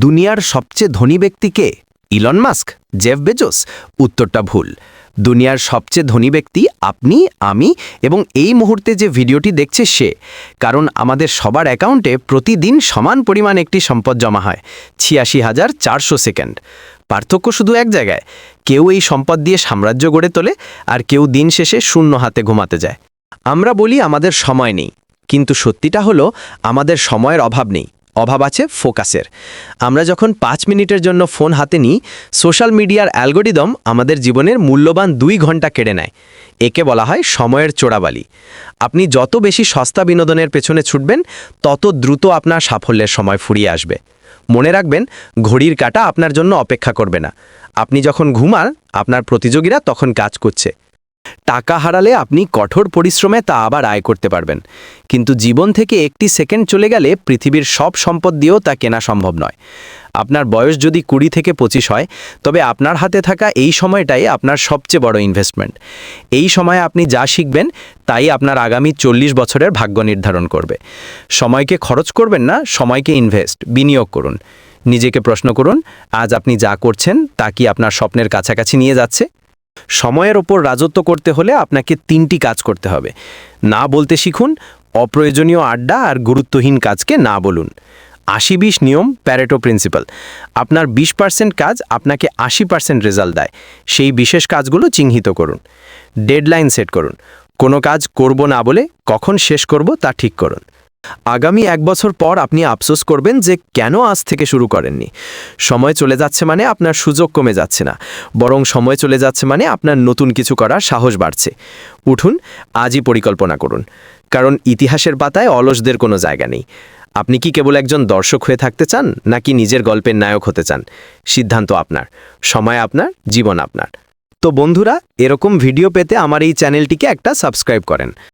দুনিয়ার সবচেয়ে ধনী ব্যক্তি কে? Elon Musk, Jeff Bezos? উত্তরটা ভুল। দুনিয়ার সবচেয়ে ধনী ব্যক্তি আপনি, আমি এবং এই মুহূর্তে যে ভিডিওটি দেখছে সে। কারণ আমাদের সবার অ্যাকাউন্টে প্রতিদিন সমান পরিমাণ একটি সম্পদ জমা হয়, ৮৬,৪০০ সেকেন্ড। পার্থক্য শুধু এক জায়গায়, কেউ এই সম্পদ দিয়ে সাম্রাজ্য গড়ে তোলে আর কেউ দিন শেষে শূন্য হাতে ঘুমাতে যায়। আমরা বলি আমাদের সময় নেই, কিন্তু সত্যিটা হলো আমাদের সময়ের অভাব নেই, অভাব আছে ফোকাসের। আমরা যখন ৫ মিনিটের জন্য ফোন হাতে নিই, সোশ্যাল মিডিয়ার অ্যালগোরিদম আমাদের জীবনের মূল্যবান ২ ঘন্টা কেড়ে নেয়। একে বলা হয় সময়ের চোরাবালি। আপনি যত বেশি সস্তা বিনোদনের পেছনে ছুটবেন, তত দ্রুত আপনার সাফল্যের সময় ফুরিয়ে আসবে। মনে রাখবেন, ঘড়ির কাঁটা আপনার জন্য অপেক্ষা করবে না। আপনি যখন ঘুমান, আপনার প্রতিযোগীরা তখন কাজ করছে। টাকা হারালে আপনি কঠোর পরিশ্রমে তা আবার আয় করতে পারবেন, কিন্তু জীবন থেকে একটি সেকেন্ড চলে গেলে পৃথিবীর সব সম্পদ দিয়েও তা কেনা সম্ভব নয়। আপনার বয়স যদি ২০ থেকে ২৫ হয়, তবে আপনার হাতে থাকা এই সময়টাই আপনার সবচেয়ে বড় ইনভেস্টমেন্ট। এই সময়ে আপনি যা শিখবেন তাই আপনার আগামী ৪০ বছরের ভাগ্য নির্ধারণ করবে। সময়কে খরচ করবেন না, সময়কে বিনিয়োগ করুন। নিজেকে প্রশ্ন করুন, আজ আপনি যা করছেন তা কি আপনার স্বপ্নের কাছাকাছি নিয়ে যাচ্ছে? সময়ের ওপর রাজত্ব করতে হলে আপনাকে ৩টি কাজ করতে হবে। না বলতে শিখুন, অপ্রয়োজনীয় আড্ডা আর গুরুত্বহীন কাজকে না বলুন। ৮০-২০ নিয়ম, প্যারেটো প্রিন্সিপাল। আপনার ২০% কাজ আপনাকে ৮০% রেজাল্ট দেয়। সেই বিশেষ কাজগুলো চিহ্নিত করুন। ডেডলাইন সেট করুন। কোনো কাজ করব না বলে কখন শেষ করব তা ঠিক করুন। আগামী ১ বছর পর আপনি আফসোস করবেন যে কেন আজ থেকে শুরু করেননি। সময় চলে যাচ্ছে মানে আপনার সুযোগ কমে যাচ্ছে না, বরং সময় চলে যাচ্ছে মানে আপনার নতুন কিছু করার সাহস বাড়ছে। উঠুন, আজই পরিকল্পনা করুন, কারণ ইতিহাসের পাতায় অলসদের কোনো জায়গা নেই। আপনি কি কেবল একজন দর্শক হয়ে থাকতে চান, নাকি নিজের গল্পের নায়ক হতে চান? সিদ্ধান্ত আপনার। সময় আপনার, জীবন আপনার। তো বন্ধুরা, এরকম ভিডিও পেতে আমার এই চ্যানেলটিকে একটা সাবস্ক্রাইব করেন।